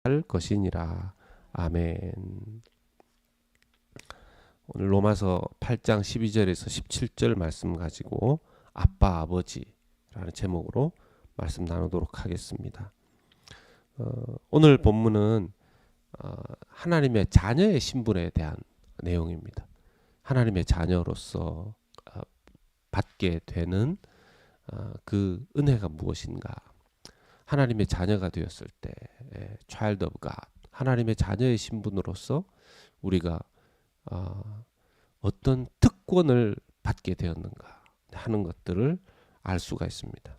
할 것이니라. 아멘. 오늘 로마서 8장 12절에서 17절 말씀 가지고 아빠 아버지라는 제목으로 말씀 나누도록 하겠습니다. 오늘 본문은 하나님의 자녀의 신분에 대한 내용입니다. 하나님의 자녀로서 받게 되는 그 은혜가 무엇인가? 하나님의 자녀가 되었을 때 child of God, 하나님의 자녀의 신분으로서 우리가 어떤 특권을 받게 되었는가 하는 것들을 알 수가 있습니다.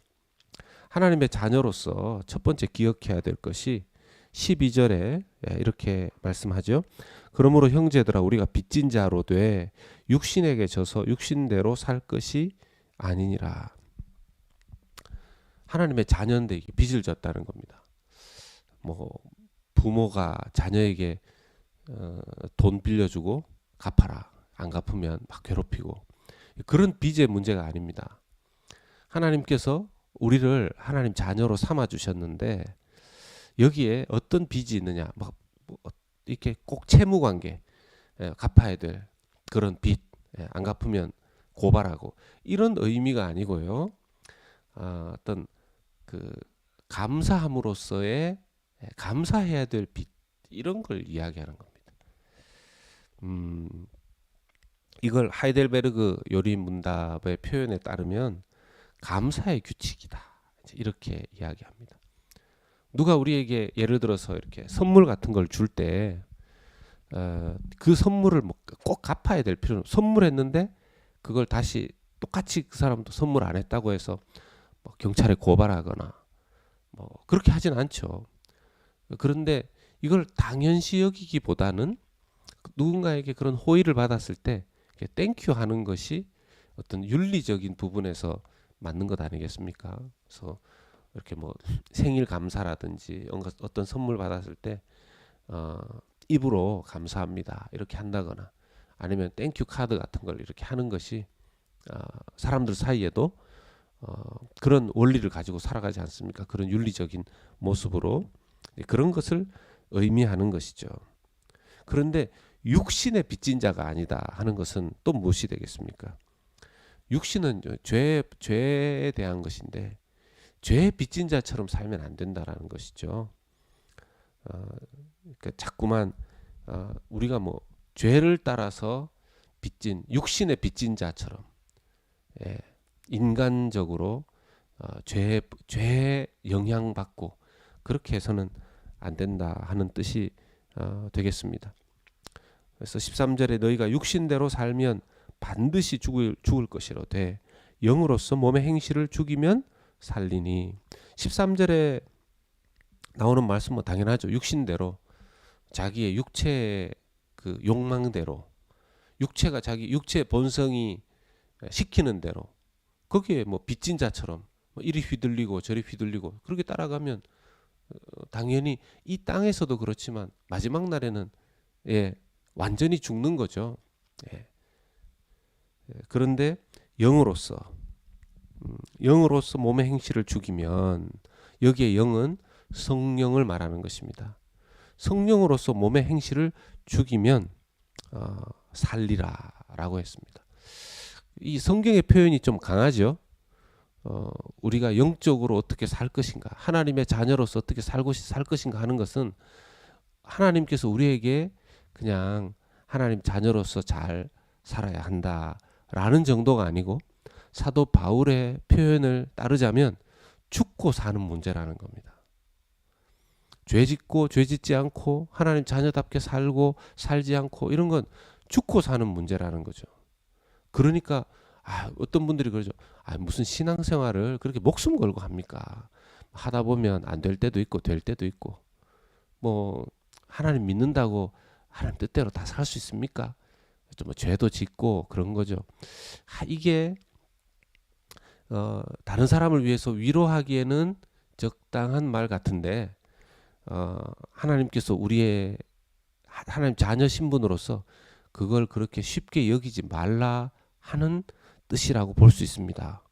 하나님의 자녀로서 첫 번째 기억해야 될 것이 12절에 이렇게 말씀하죠. 그러므로 형제들아 우리가 빚진 자로 돼 육신에게 져서 육신대로 살 것이 아니니라. 하나님의 자녀인데 빚을 졌다는 겁니다. 뭐 부모가 자녀에게 돈 빌려주고 갚아라, 안 갚으면 막 괴롭히고, 그런 빚의 문제가 아닙니다. 하나님께서 우리를 하나님 자녀로 삼아 주셨는데 여기에 어떤 빚이 있느냐, 막 이렇게 꼭 채무 관계, 갚아야 될 그런 빚, 안 갚으면 고발하고, 이런 의미가 아니고요. 어떤 그 감사함으로써의 감사해야 될 빚, 이런 걸 이야기하는 겁니다. 이걸 하이델베르그 요리문답의 표현에 따르면 감사의 규칙이다, 이렇게 이야기합니다. 누가 우리에게 예를 들어서 이렇게 선물 같은 걸 줄 때 그 선물을 뭐 꼭 갚아야 될 필요는, 선물했는데 그걸 다시 똑같이 그 사람도 선물 안 했다고 해서 뭐 경찰에 고발하거나 뭐 그렇게 하진 않죠. 그런데 이걸 당연시 여기기보다는 누군가에게 그런 호의를 받았을 때 땡큐 하는 것이 어떤 윤리적인 부분에서 맞는 것 아니겠습니까? 그래서 이렇게 뭐 생일 감사라든지 어떤 선물 받았을 때 입으로 감사합니다 이렇게 한다거나, 아니면 땡큐 카드 같은 걸 이렇게 하는 것이 사람들 사이에도 그런 원리를 가지고 살아가지 않습니까? 그런 윤리적인 모습으로 그런 것을 의미하는 것이죠. 그런데 육신의 빚진 자가 아니다 하는 것은 또 무엇이 되겠습니까? 육신은 죄에 대한 것인데 죄의 빚진 자처럼 살면 안 된다라는 것이죠. 그러니까 자꾸만 우리가 뭐 죄를 따라서 빚진, 육신의 빚진 자처럼 인간적으로 죄에 영향받고 그렇게 해서는 안 된다 하는 뜻이 되겠습니다. 그래서 13절에 너희가 육신대로 살면 반드시 죽을 것이로되 영으로서 몸의 행실을 죽이면 살리니. 13절에 나오는 말씀은 당연하죠. 육신대로, 자기의 육체의 그 욕망대로, 육체가 자기 육체 본성이 시키는 대로, 거기에 뭐 빚진 자처럼 이리 휘둘리고 저리 휘둘리고 그렇게 따라가면 당연히 이 땅에서도 그렇지만 마지막 날에는 완전히 죽는 거죠. 그런데 영으로서 몸의 행실을 죽이면, 여기에 영은 성령을 말하는 것입니다. 성령으로서 몸의 행실을 죽이면 살리라라고 했습니다. 이 성경의 표현이 좀 강하죠. 우리가 영적으로 어떻게 살 것인가, 하나님의 자녀로서 어떻게 살 것인가 하는 것은 하나님께서 우리에게 그냥 하나님 자녀로서 잘 살아야 한다라는 정도가 아니고, 사도 바울의 표현을 따르자면 죽고 사는 문제라는 겁니다. 죄 짓고 죄 짓지 않고 하나님 자녀답게 살고 살지 않고, 이런 건 죽고 사는 문제라는 거죠. 그러니까 어떤 분들이 그러죠. 무슨 신앙생활을 그렇게 목숨 걸고 합니까? 하다 보면 안 될 때도 있고 될 때도 있고, 뭐 하나님 믿는다고 하나님 뜻대로 다 살 수 있습니까? 뭐 죄도 짓고 그런 거죠. 이게 다른 사람을 위해서 위로하기에는 적당한 말 같은데, 하나님께서 우리의 하나님 자녀 신분으로서 그걸 그렇게 쉽게 여기지 말라 하는 뜻이라고 볼 수 있습니다.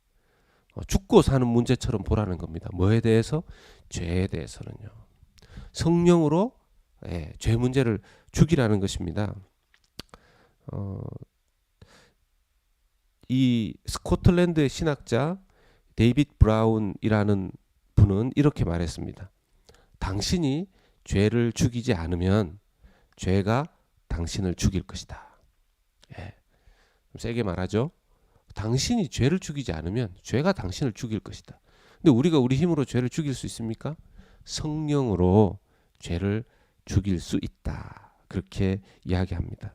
죽고 사는 문제처럼 보라는 겁니다. 뭐에 대해서? 죄에 대해서는요. 성령으로 죄 문제를 죽이라는 것입니다. 이 스코틀랜드의 신학자 데이빗 브라운이라는 분은 이렇게 말했습니다. 당신이 죄를 죽이지 않으면 죄가 당신을 죽일 것이다. 세게 말하죠. 당신이 죄를 죽이지 않으면 죄가 당신을 죽일 것이다. 근데 우리가 우리 힘으로 죄를 죽일 수 있습니까? 성령으로 죄를 죽일 수 있다. 그렇게 이야기합니다.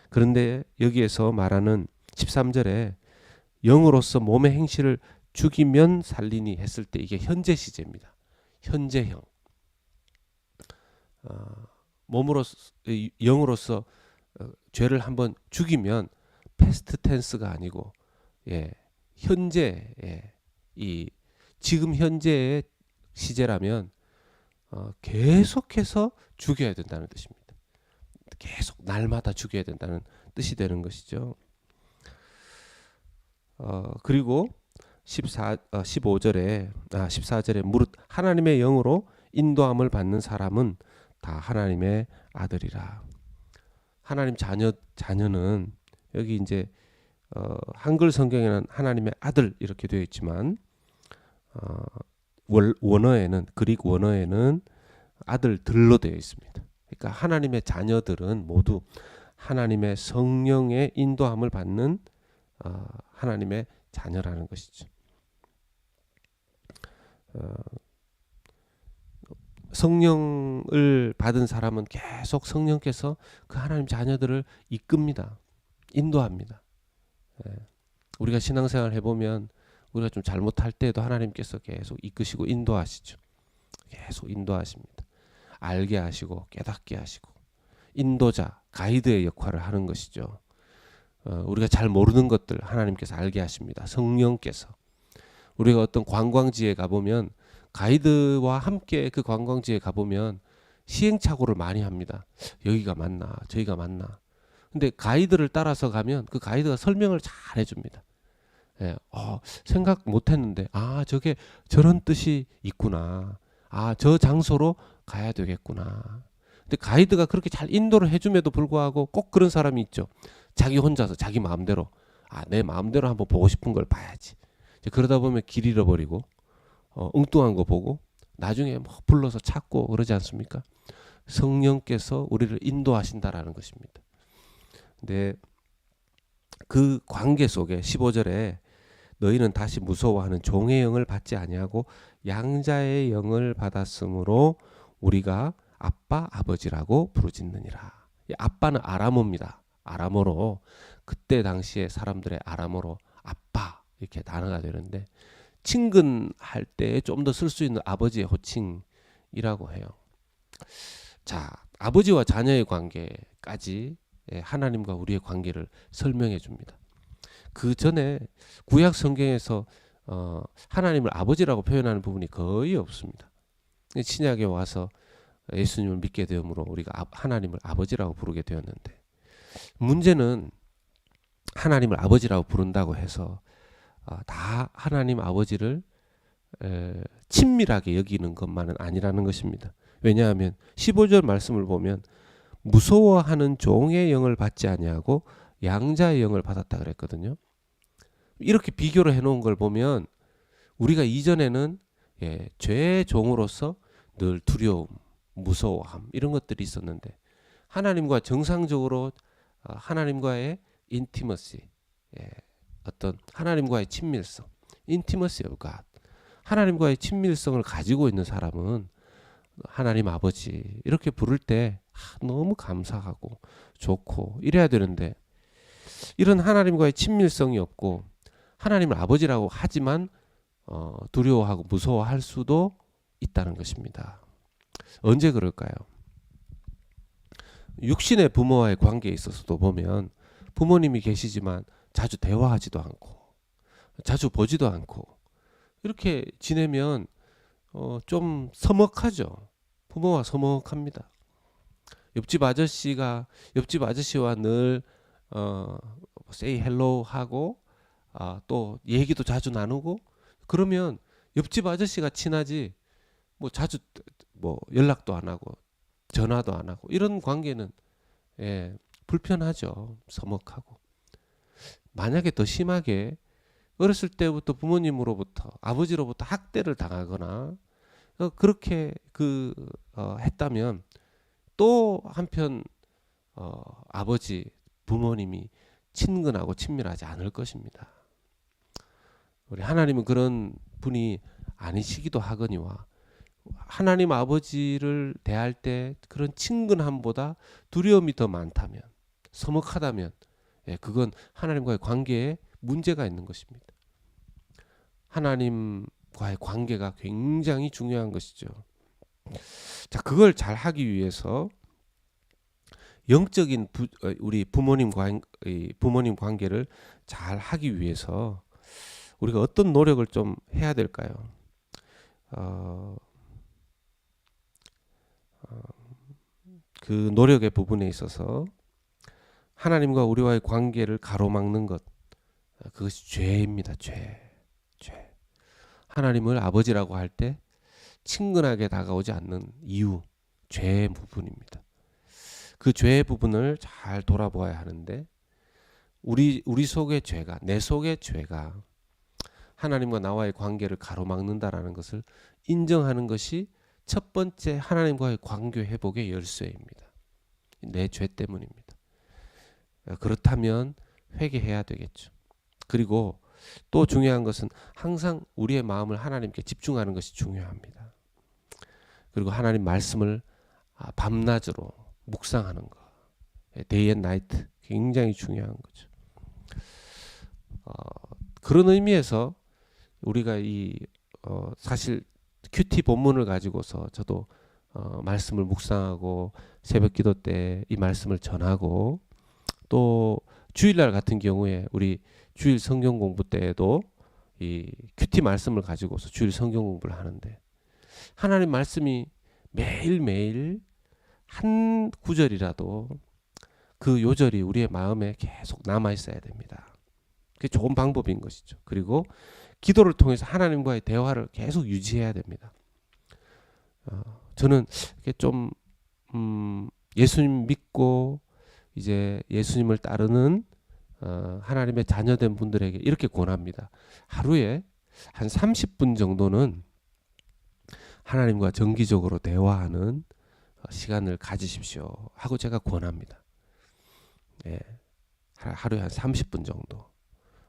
그런데 여기에서 말하는 13절에 영으로서 몸의 행실을 죽이면 살리니 했을 때 이게 현재 시제입니다. 현재형. 몸으로서 영으로서 죄를 한번 죽이면 패스트 텐스가 아니고 현재 이 지금 현재의 시제라면 계속해서 죽여야 된다는 뜻입니다. 계속 날마다 죽여야 된다는 뜻이 되는 것이죠. 그리고 14절에 무릇 하나님의 영으로 인도함을 받는 사람은 다 하나님의 아들이라. 하나님 자녀는 여기 이제 한글 성경에는 하나님의 아들 이렇게 되어 있지만 원어에는 그릭 원어에는 아들들로 되어 있습니다. 그러니까 하나님의 자녀들은 모두 하나님의 성령의 인도함을 받는 하나님의 자녀라는 것이죠. 성령을 받은 사람은 계속 성령께서 그 하나님 자녀들을 이끕니다. 인도합니다. 우리가 신앙생활 해보면 우리가 좀 잘못할 때에도 하나님께서 계속 이끄시고 인도하시죠. 계속 인도하십니다. 알게 하시고 깨닫게 하시고 인도자, 가이드의 역할을 하는 것이죠. 우리가 잘 모르는 것들 하나님께서 알게 하십니다. 성령께서. 우리가 어떤 관광지에 가보면 가이드와 함께 그 관광지에 가보면 시행착오를 많이 합니다. 여기가 맞나 저기가 맞나. 근데 가이드를 따라서 가면 그 가이드가 설명을 잘 해줍니다. 생각 못했는데 저게 저런 뜻이 있구나. 저 장소로 가야 되겠구나. 근데 가이드가 그렇게 잘 인도를 해줌에도 불구하고 꼭 그런 사람이 있죠. 자기 혼자서 자기 마음대로 내 마음대로 한번 보고 싶은 걸 봐야지. 그러다 보면 길 잃어버리고 엉뚱한 거 보고 나중에 뭐 불러서 찾고 그러지 않습니까? 성령께서 우리를 인도하신다라는 것입니다. 근데 그 관계 속에 15절에 너희는 다시 무서워하는 종의 영을 받지 아니하고 양자의 영을 받았으므로 우리가 아빠 아버지라고 부르짖느니라. 아빠는 아람어입니다. 아람어로 그때 당시에 사람들의 아람어로 아빠 이렇게 단어가 되는데 친근할 때 좀 더 쓸 수 있는 아버지의 호칭이라고 해요. 자, 아버지와 자녀의 관계까지 하나님과 우리의 관계를 설명해 줍니다. 그 전에 구약 성경에서 하나님을 아버지라고 표현하는 부분이 거의 없습니다. 신약에 와서 예수님을 믿게 되므로 우리가 하나님을 아버지라고 부르게 되었는데 문제는 하나님을 아버지라고 부른다고 해서 다 하나님 아버지를 친밀하게 여기는 것만은 아니라는 것입니다. 왜냐하면 15절 말씀을 보면 무서워하는 종의 영을 받지 아니하고 양자의 영을 받았다 그랬거든요. 이렇게 비교를 해놓은 걸 보면 우리가 이전에는 죄의 종으로서 늘 두려움, 무서워함 이런 것들이 있었는데 하나님과 정상적으로 하나님과의 인티머시, 어떤 하나님과의 친밀성, 인티머시 of God, 하나님과의 친밀성을 가지고 있는 사람은 하나님 아버지 이렇게 부를 때 너무 감사하고 좋고 이래야 되는데 이런 하나님과의 친밀성이 없고 하나님을 아버지라고 하지만 두려워하고 무서워할 수도 있다는 것입니다. 언제 그럴까요? 육신의 부모와의 관계에 있어서도 보면 부모님이 계시지만 자주 대화하지도 않고 자주 보지도 않고 이렇게 지내면 좀 서먹하죠. 부모와 서먹합니다. 옆집 아저씨와 늘 say hello 하고 또 얘기도 자주 나누고 그러면 옆집 아저씨가 친하지 뭐 자주 뭐 연락도 안 하고 전화도 안 하고 이런 관계는 불편하죠. 서먹하고. 만약에 더 심하게 어렸을 때부터 부모님으로부터 아버지로부터 학대를 당하거나 그렇게 했다면 또 한편 아버지 부모님이 친근하고 친밀하지 않을 것입니다. 우리 하나님은 그런 분이 아니시기도 하거니와 하나님 아버지를 대할 때 그런 친근함보다 두려움이 더 많다면 서먹하다면 그건 하나님과의 관계에 문제가 있는 것입니다. 하나님과의 관계가 굉장히 중요한 것이죠. 자, 그걸 잘 하기 위해서 영적인 우리 부모님 관계를 잘 하기 위해서 우리가 어떤 노력을 좀 해야 될까요? 그 노력의 부분에 있어서 하나님과 우리와의 관계를 가로막는 것, 그것이 죄입니다. 죄. 하나님을 아버지라고 할 때 친근하게 다가오지 않는 이유, 죄의 부분입니다. 그 죄의 부분을 잘 돌아보아야 하는데 우리 속의 죄가, 내 속의 죄가 하나님과 나와의 관계를 가로막는다라는 것을 인정하는 것이 첫 번째 하나님과의 관계 회복의 열쇠입니다. 내 죄 때문입니다. 그렇다면 회개해야 되겠죠. 그리고 또 중요한 것은 항상 우리의 마음을 하나님께 집중하는 것이 중요합니다. 그리고 하나님 말씀을 밤낮으로 묵상하는 것, 데이 앤 나이트 굉장히 중요한 거죠. 그런 의미에서 우리가 사실 큐티 본문을 가지고서 저도 말씀을 묵상하고 새벽 기도 때 이 말씀을 전하고 또 주일날 같은 경우에 우리 주일 성경 공부 때에도 이 큐티 말씀을 가지고서 주일 성경 공부를 하는데 하나님 말씀이 매일매일 한 구절이라도 그 요절이 우리의 마음에 계속 남아 있어야 됩니다. 그게 좋은 방법인 것이죠. 그리고 기도를 통해서 하나님과의 대화를 계속 유지해야 됩니다. 저는 이렇게 좀 예수님 믿고 이제 예수님을 따르는 하나님의 자녀된 분들에게 이렇게 권합니다. 하루에 한 30분 정도는 하나님과 정기적으로 대화하는 시간을 가지십시오 하고 제가 권합니다. 하루에 한 30분 정도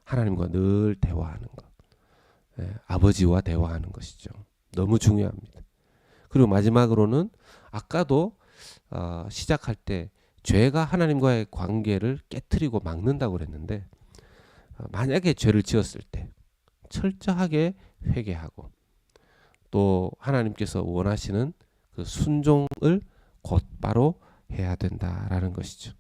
하나님과 늘 대화하는 것, 아버지와 대화하는 것이죠. 너무 중요합니다. 그리고 마지막으로는 아까도 시작할 때 죄가 하나님과의 관계를 깨트리고 막는다고 그랬는데 만약에 죄를 지었을 때 철저하게 회개하고 또 하나님께서 원하시는 그 순종을 곧바로 해야 된다라는 것이죠.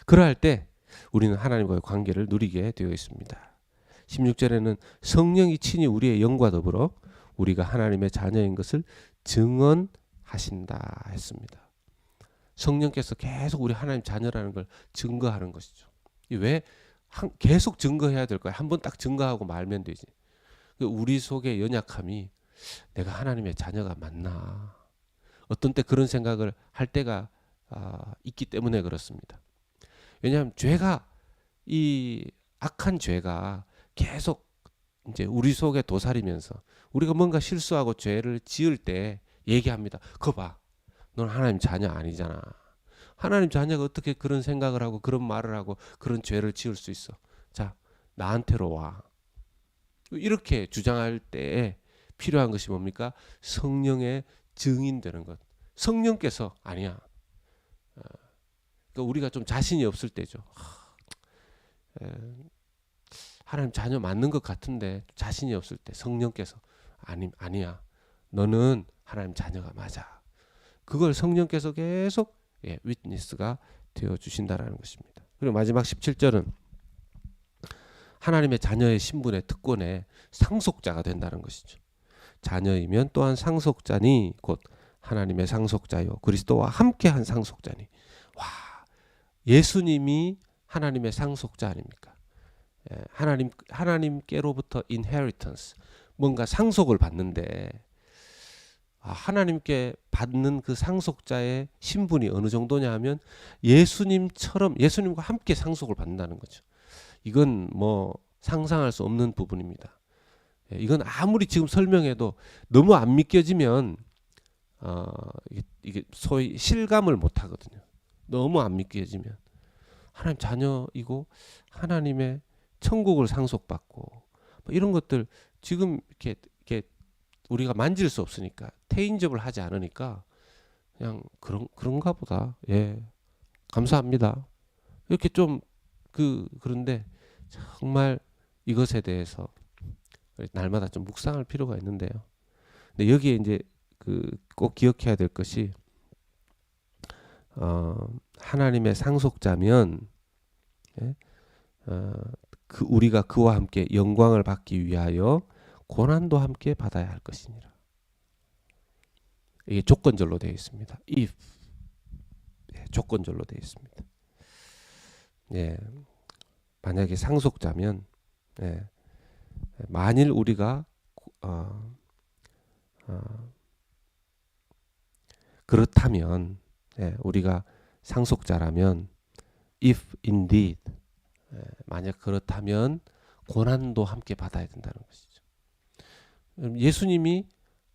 그러할 때 우리는 하나님과의 관계를 누리게 되어 있습니다. 16절에는 성령이 친히 우리의 영과 더불어 우리가 하나님의 자녀인 것을 증언하신다 했습니다. 성령께서 계속 우리 하나님 자녀라는 걸 증거하는 것이죠. 왜 계속 증거해야 될까요? 한번 딱 증거하고 말면 되지. 우리 속의 연약함이 내가 하나님의 자녀가 맞나? 어떤 때 그런 생각을 할 때가 있기 때문에 그렇습니다. 왜냐하면 죄가 이 악한 죄가 계속 이제 우리 속에 도사리면서 우리가 뭔가 실수하고 죄를 지을 때 얘기합니다. 거 봐. 넌 하나님 자녀 아니잖아. 하나님 자녀가 어떻게 그런 생각을 하고 그런 말을 하고 그런 죄를 지을 수 있어. 자, 나한테로 와. 이렇게 주장할 때에 필요한 것이 뭡니까? 성령의 증인되는 것. 성령께서 아니야. 그러니까 우리가 좀 자신이 없을 때죠. 하나님 자녀 맞는 것 같은데 자신이 없을 때 성령께서 아니야. 너는 하나님 자녀가 맞아. 그걸 성령께서 계속 위트니스가 되어 주신다라는 것입니다. 그리고 마지막 17절은 하나님의 자녀의 신분의 특권의 상속자가 된다는 것이죠. 자녀이면 또한 상속자니 곧 하나님의 상속자요 그리스도와 함께한 상속자니. 와, 예수님이 하나님의 상속자 아닙니까? 하나님께로부터 inheritance, 뭔가 상속을 받는데 하나님께 받는 그 상속자의 신분이 어느 정도냐 하면 예수님과 함께 상속을 받는다는 거죠. 이건 뭐 상상할 수 없는 부분입니다. 이건 아무리 지금 설명해도 너무 안 믿겨지면 이게 소위 실감을 못 하거든요. 너무 안 믿겨지면 하나님 자녀이고 하나님의 천국을 상속받고 뭐 이런 것들 지금 이렇게 우리가 만질 수 없으니까 태인접을 하지 않으니까 그냥 그런가 보다. 예, 감사합니다. 이렇게 좀 그런데 정말 이것에 대해서 날마다 좀 묵상할 필요가 있는데요. 근데 여기에 이제 꼭 기억해야 될 것이 하나님의 상속자면 우리가 그와 함께 영광을 받기 위하여 고난도 함께 받아야 할 것이니라. 이게 조건절로 되어 있습니다. if 조건절로 되어 있습니다. 예, 만약에 상속자면 만일 우리가 그렇다면 우리가 상속자라면 if indeed 만약 그렇다면 고난도 함께 받아야 된다는 것이죠. 예수님이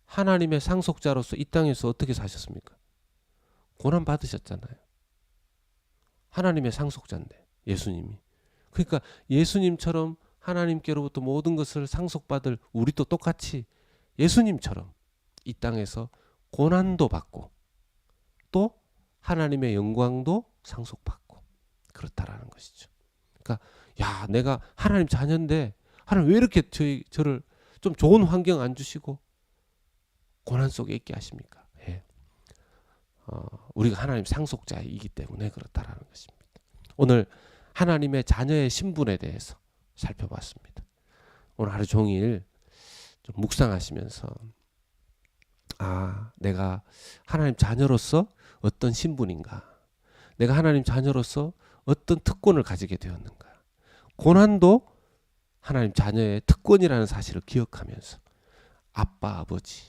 하나님의 상속자로서 이 땅에서 어떻게 사셨습니까? 고난 받으셨잖아요. 하나님의 상속자인데 예수님이. 그러니까 예수님처럼 하나님께로부터 모든 것을 상속받을 우리도 똑같이 예수님처럼 이 땅에서 고난도 받고 또 하나님의 영광도 상속받고 그렇다라는 것이죠. 그러니까 야, 내가 하나님 자녀인데 하나님 왜 이렇게 저를 좀 좋은 환경 안 주시고 고난 속에 있게 하십니까? 예. 우리가 하나님 상속자이기 때문에 그렇다라는 것입니다. 오늘 하나님의 자녀의 신분에 대해서 살펴봤습니다. 오늘 하루 종일 좀 묵상하시면서 내가 하나님 자녀로서 어떤 신분인가? 내가 하나님 자녀로서 어떤 특권을 가지게 되었는가? 고난도 하나님 자녀의 특권이라는 사실을 기억하면서 아빠, 아버지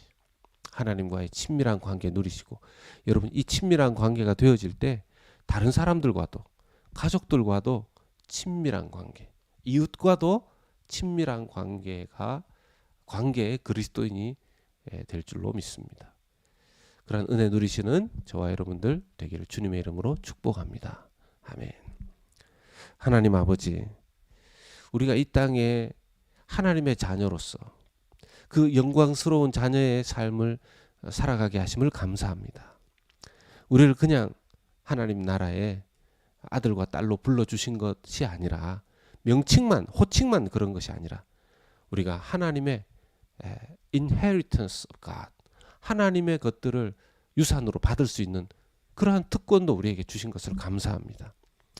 하나님과의 친밀한 관계 누리시고 여러분 이 친밀한 관계가 되어질 때 다른 사람들과도 가족들과도 친밀한 관계, 이웃과도 친밀한 관계의 그리스도인이 될 줄로 믿습니다. 그런 은혜 누리시는 저와 여러분들 되기를 주님의 이름으로 축복합니다. 아멘. 하나님 아버지, 우리가 이 땅에 하나님의 자녀로서 그 영광스러운 자녀의 삶을 살아가게 하심을 감사합니다. 우리를 그냥 하나님 나라의 아들과 딸로 불러주신 것이 아니라 명칭만 호칭만 그런 것이 아니라 우리가 하나님의 inheritance of God, 하나님의 것들을 유산으로 받을 수 있는 그러한 특권도 우리에게 주신 것을 감사합니다.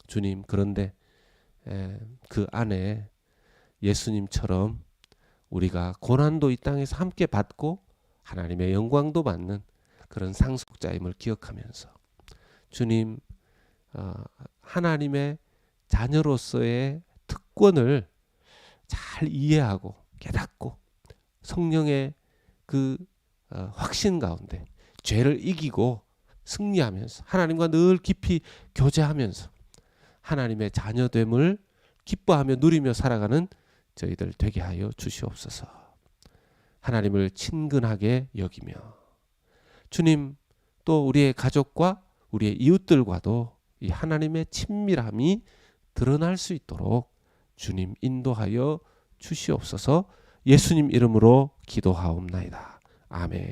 주님, 그런데 그 안에 예수님처럼 우리가 고난도 이 땅에서 함께 받고 하나님의 영광도 받는 그런 상속자임을 기억하면서 주님, 하나님의 자녀로서의 특권을 잘 이해하고 깨닫고 성령의 그 확신 가운데 죄를 이기고 승리하면서 하나님과 늘 깊이 교제하면서 하나님의 자녀됨을 기뻐하며 누리며 살아가는 저희들 되게 하여 주시옵소서. 하나님을 친근하게 여기며 주님, 또 우리의 가족과 우리의 이웃들과도 이 하나님의 친밀함이 드러날 수 있도록 주님 인도하여 주시옵소서. 예수님 이름으로 기도하옵나이다. 아멘.